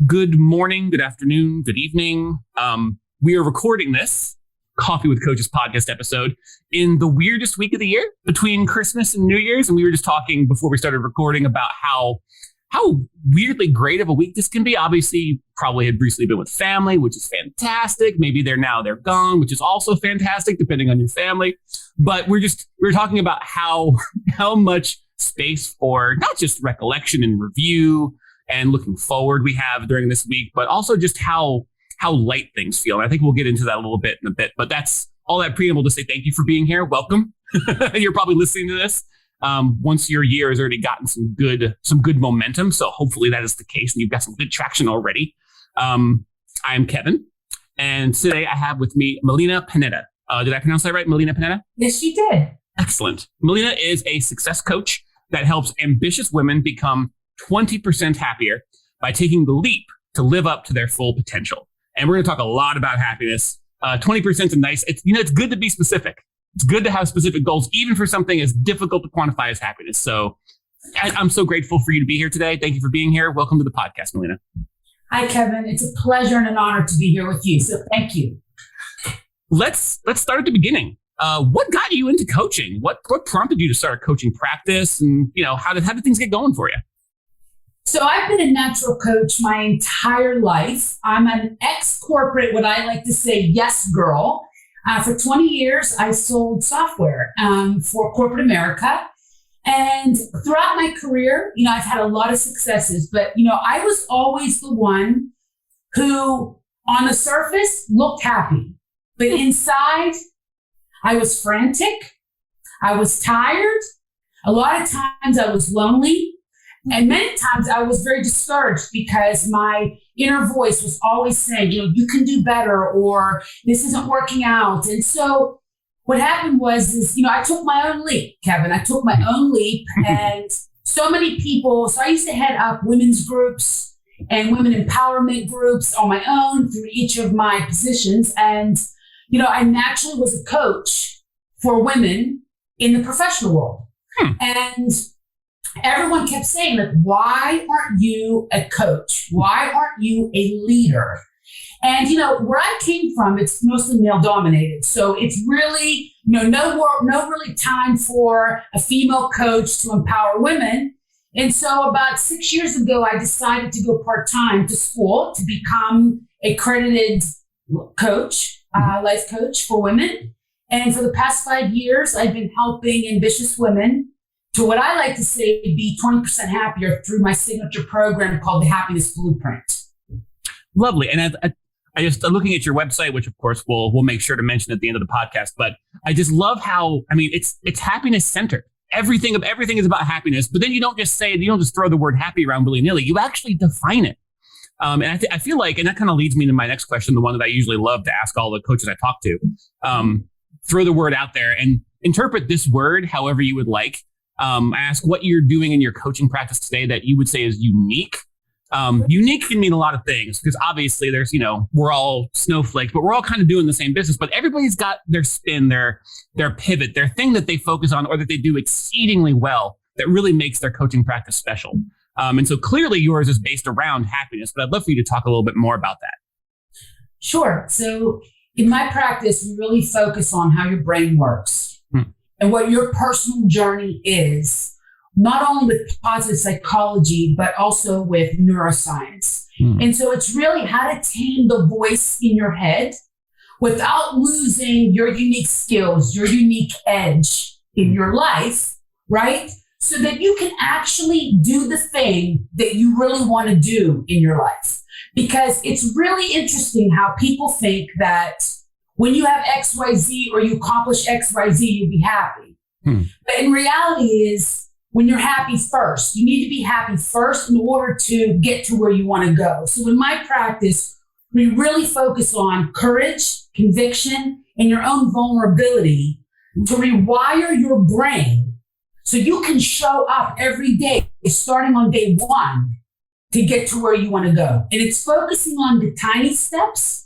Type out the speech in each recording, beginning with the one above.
Good morning, good afternoon, good evening. We are recording this Coffee with Coaches podcast episode in the weirdest week of the year between Christmas and New Year's. And we were just talking before we started recording about how weirdly great of a week this can be. Obviously, probably had recently been with family, which is fantastic. Maybe they're gone, which is also fantastic, depending on your family. But we're talking about how much space for not just recollection and review and looking forward we have during this week, but also just how light things feel. And I think we'll get into that a little bit in a bit, but that's all that preamble to say thank you for being here. Welcome. You're probably listening to this once your year has already gotten some good momentum. So hopefully that is the case and you've got some good traction already. I'm Kevin, and today I have with me Melina Panetta. Did I pronounce that right? Melina Panetta? Yes, you did. Excellent. Melina is a success coach that helps ambitious women become 20% happier by taking the leap to live up to their full potential. And we're going to talk a lot about happiness. 20% is nice. It's good to be specific. It's good to have specific goals, even for something as difficult to quantify as happiness. So I'm so grateful for you to be here today. Thank you for being here. Welcome to the podcast, Melina. Hi, Kevin. It's a pleasure and an honor to be here with you. So thank you. Let's start at the beginning. What got you into coaching? What prompted you to start a coaching practice? And how did things get going for you? So I've been a natural coach my entire life. I'm an ex-corporate, what I like to say, yes girl. For 20 years, I sold software for corporate America. And throughout my career, I've had a lot of successes, but, I was always the one who on the surface looked happy, but inside I was frantic. I was tired. A lot of times I was lonely. And many times I was very discouraged because my inner voice was always saying, you can do better, or this isn't working out. And so what happened was I took my own leap, Kevin. I took my own leap, and so many people. So I used to head up women's groups and women empowerment groups on my own through each of my positions. And, I naturally was a coach for women in the professional world. And everyone kept saying, why aren't you a coach? Why aren't you a leader? And, where I came from, it's mostly male dominated. So it's really, no really time for a female coach to empower women. And so about 6 years ago, I decided to go part-time to school to become a accredited coach, life coach for women. And for the past 5 years, I've been helping ambitious women to what I like to say be 20% happier through my signature program called the Happiness Blueprint. Lovely. And I just looking at your website, which of course we'll make sure to mention at the end of the podcast, but I just love how, it's happiness centered. Everything is about happiness, but then you don't just throw the word happy around willy-nilly. You actually define it. And I feel like, and that kind of leads me to my next question, the one that I usually love to ask all the coaches I talk to. Throw the word out there and interpret this word however you would like. I ask what you're doing in your coaching practice today that you would say is unique. Unique can mean a lot of things because obviously there's, we're all snowflakes, but we're all kind of doing the same business, but everybody's got their spin, their pivot, their thing that they focus on or that they do exceedingly well that really makes their coaching practice special. And so clearly yours is based around happiness, but I'd love for you to talk a little bit more about that. Sure. So in my practice, we really focus on how your brain works. And what your personal journey is, not only with positive psychology, but also with neuroscience. And so it's really how to tame the voice in your head without losing your unique skills, your unique edge in your life, right? So that you can actually do the thing that you really want to do in your life. Because it's really interesting how people think that when you have XYZ or you accomplish XYZ, you'll be happy. But in reality is when you're happy first, you need to be happy first in order to get to where you want to go. So in my practice, we really focus on courage, conviction, and your own vulnerability to rewire your brain so you can show up every day, starting on day one, to get to where you want to go. And it's focusing on the tiny steps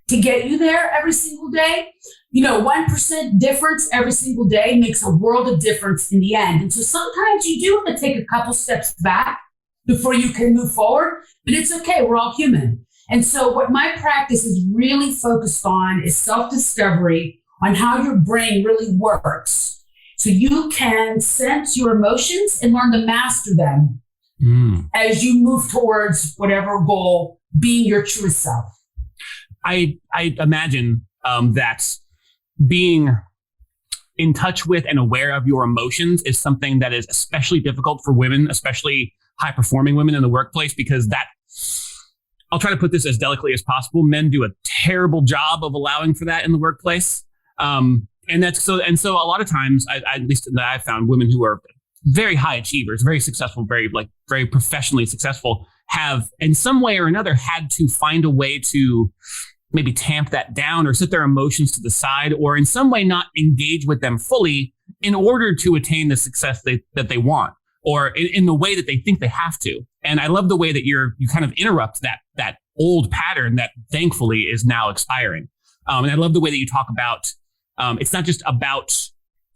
to get you there every single day. 1% difference every single day makes a world of difference in the end. And so sometimes you do have to take a couple steps back before you can move forward, but it's okay. We're all human. And so what my practice is really focused on is self-discovery on how your brain really works. So you can sense your emotions and learn to master them as you move towards whatever goal, being your truest self. I imagine that being in touch with and aware of your emotions is something that is especially difficult for women, especially high-performing women in the workplace, because I'll try to put this as delicately as possible. Men do a terrible job of allowing for that in the workplace. And so a lot of times, at least that I've found, women who are very high achievers, very successful, very professionally successful, have in some way or another had to find a way to maybe tamp that down or set their emotions to the side, or in some way not engage with them fully in order to attain the success that they want, or in the way that they think they have to. And I love the way that you kind of interrupt that old pattern that thankfully is now expiring. And I love the way that you talk about, it's not just about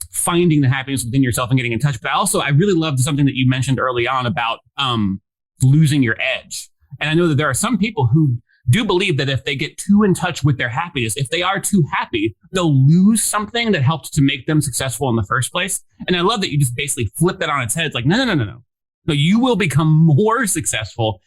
finding the happiness within yourself and getting in touch, but I really loved something that you mentioned early on about losing your edge. And I know that there are some people who do believe that if they get too in touch with their happiness, if they are too happy, they'll lose something that helped to make them successful in the first place. And I love that you just basically flip that on its head. It's like, no. No, you will become more successful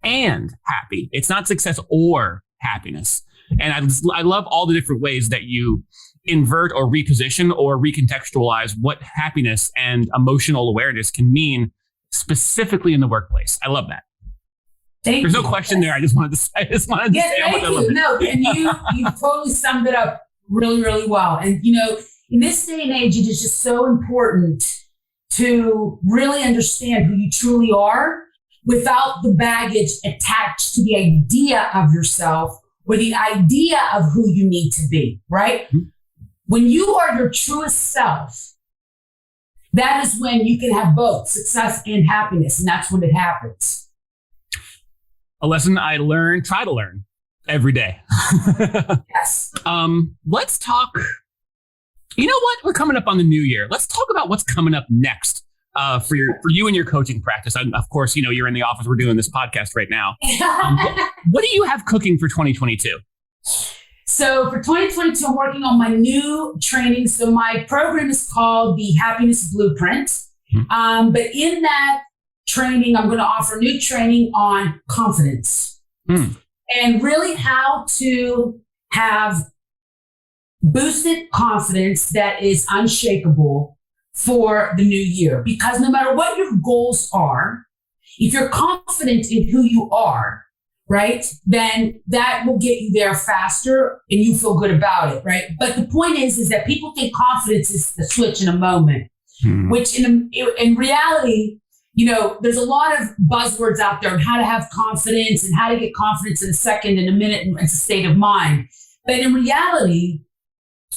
and happy. It's not success or happiness. And I love all the different ways that you invert or reposition or recontextualize what happiness and emotional awareness can mean specifically in the workplace. I love that. There's no question there. I just wanted to say how much I love it. No, and you totally summed it up really, really well. And, in this day and age, it is just so important to really understand who you truly are without the baggage attached to the idea of yourself or the idea of who you need to be, right? Mm-hmm. When you are your truest self, that is when you can have both success and happiness. And that's when it happens. A lesson I try to learn every day. Yes. Let's talk. You know what? We're coming up on the new year. Let's talk about what's coming up next for you and your coaching practice. And of course, you're in the office. We're doing this podcast right now. What do you have cooking for 2022? So for 2022, I'm working on my new training. So my program is called the Happiness Blueprint. Mm-hmm. But in that training, I'm going to offer new training on confidence and really how to have boosted confidence that is unshakable for the new year. Because no matter what your goals are, if you're confident in who you are, right, then that will get you there faster and you feel good about it, right? But the point is that people think confidence is the switch in a moment, which in reality, there's a lot of buzzwords out there on how to have confidence and how to get confidence in a second, in a minute, and it's a state of mind. But in reality,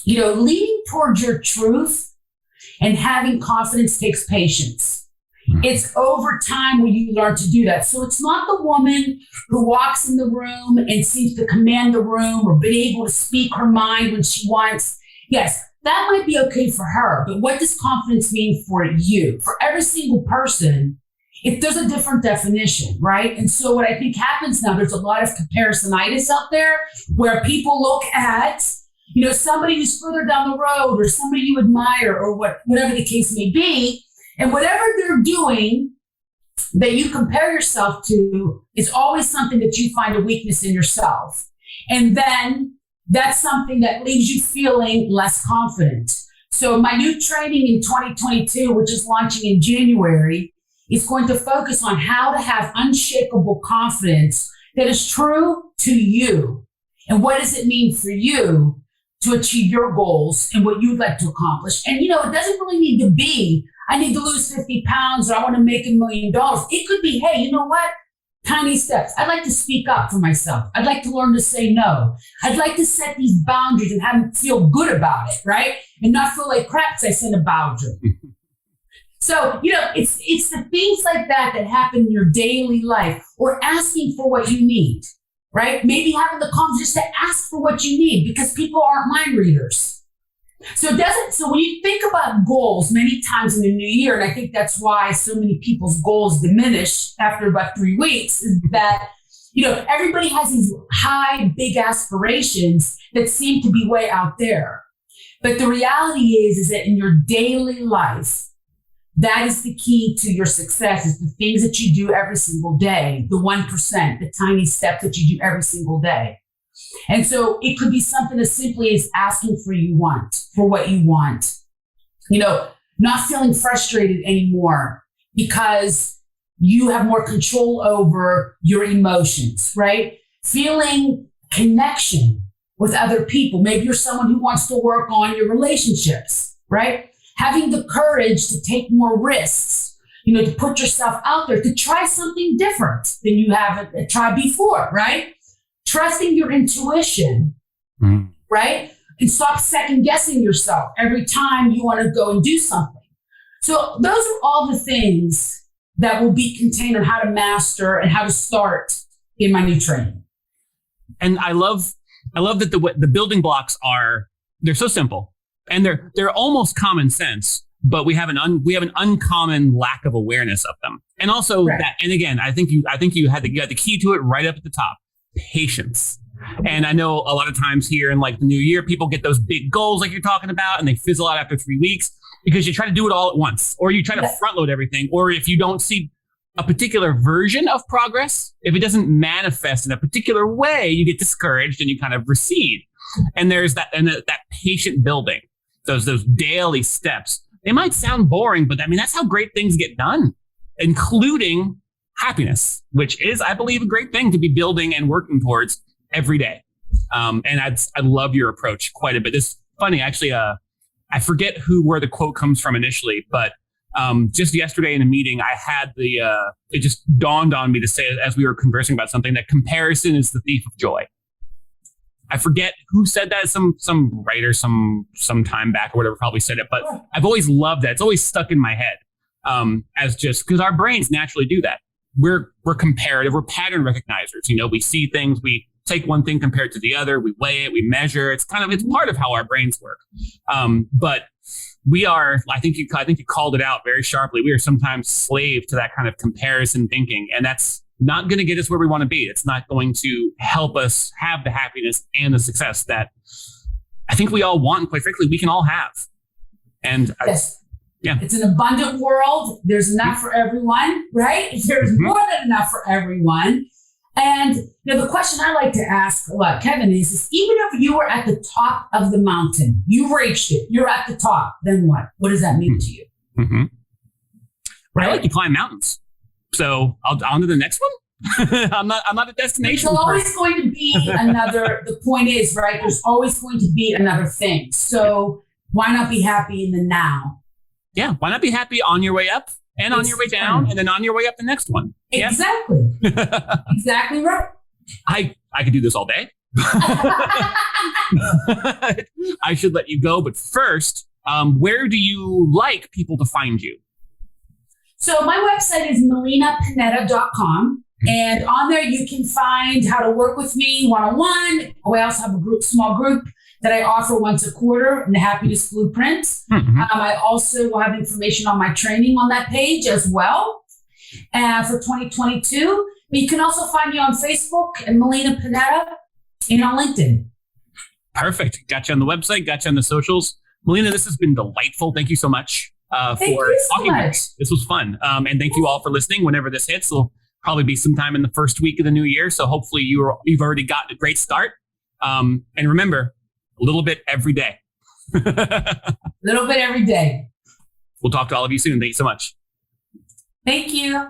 leaning towards your truth and having confidence takes patience. It's over time when you learn to do that. So it's not the woman who walks in the room and seems to command the room or be able to speak her mind when she wants. Yes, that might be okay for her, but what does confidence mean for you? For every single person, there's a different definition, right? And so what I think happens now, there's a lot of comparisonitis out there where people look at, somebody who's further down the road or somebody you admire or whatever the case may be. And whatever they're doing that you compare yourself to is always something that you find a weakness in yourself. And then that's something that leaves you feeling less confident. So my new training in 2022, which is launching in January, is going to focus on how to have unshakable confidence that is true to you. And what does it mean for you to achieve your goals and what you'd like to accomplish? And, it doesn't really need to be, I need to lose 50 pounds or I want to make $1 million. It could be, hey, you know what? Tiny steps. I'd like to speak up for myself. I'd like to learn to say no. I'd like to set these boundaries and have them feel good about it, right? And not feel like crap because I set a boundary. So, it's the things like that happen in your daily life, or asking for what you need, right? Maybe having the confidence to ask for what you need because people aren't mind readers. So when you think about goals, many times in the new year, and I think that's why so many people's goals diminish after about 3 weeks, is that, everybody has these high, big aspirations that seem to be way out there. But the reality is that in your daily life, that is the key to your success, is the things that you do every single day, the 1%, the tiny steps that you do every single day. And so it could be something as simply as asking for what you want, not feeling frustrated anymore because you have more control over your emotions, right? Feeling connection with other people. Maybe you're someone who wants to work on your relationships, right? Having the courage to take more risks, to put yourself out there, to try something different than you haven't tried before, right? Trusting your intuition, right? And stop second guessing yourself every time you want to go and do something. So those are all the things that will be contained on how to master and how to start in my new training. And I love that the building blocks they're so simple and they're almost common sense, but we have an uncommon lack of awareness of them. And also that, and again, I think you had the key to it right up at the top. Patience. And I know a lot of times here in like the new year, people get those big goals like you're talking about and they fizzle out after 3 weeks because you try to do it all at once, or you try to front load everything. Or if you don't see a particular version of progress, if it doesn't manifest in a particular way, you get discouraged and you kind of recede. And there's that patient building, those daily steps. They might sound boring, but I mean, that's how great things get done, including happiness, which is, I believe, a great thing to be building and working towards every day. And I love your approach quite a bit. It's funny, actually, I forget where the quote comes from initially, but just yesterday in a meeting, I had it just dawned on me to say, as we were conversing about something, that comparison is the thief of joy. I forget who said that, some writer, some time back or whatever probably said it, but I've always loved that. It's always stuck in my head as just because our brains naturally do that. We're comparative. We're pattern recognizers. We see things. We take one thing compared to the other. We weigh it. We measure. It's part of how our brains work. But we are. I think you called it out very sharply. We are sometimes slave to that kind of comparison thinking, and that's not going to get us where we want to be. It's not going to help us have the happiness and the success that I think we all want, and quite frankly, we can all have. And yes. It's an abundant world. There's enough for everyone, right? There's more than enough for everyone. And the question I like to ask a lot, Kevin, is even if you were at the top of the mountain, you reached it, you're at the top, then what? What does that mean to you? Mm-hmm. Right? I like to climb mountains. So on to the next one. I'm not a destination. There's always going to be the point is, right? There's always going to be another thing. So why not be happy in the now? Yeah, why not be happy on your way up and on your way down and then on your way up the next one? Exactly. Yeah? Exactly right. I could do this all day. I should let you go. But first, where do you like people to find you? So my website is melinapanetta.com. And on there, you can find how to work with me one-on-one. I also have a small group that I offer once a quarter in the Happiness Blueprint. Mm-hmm. I also will have information on my training on that page as well for 2022. But you can also find me on Facebook and Melina Panetta and on LinkedIn. Perfect. Got you on the website, got you on the socials. Melina, this has been delightful. Thank you so much for talking to us. This was fun. And thank you all for listening. Whenever this hits, it'll probably be sometime in the first week of the new year. So hopefully you've already gotten a great start. And remember, a little bit every day. Little bit every day. We'll talk to all of you soon. Thank you so much. Thank you.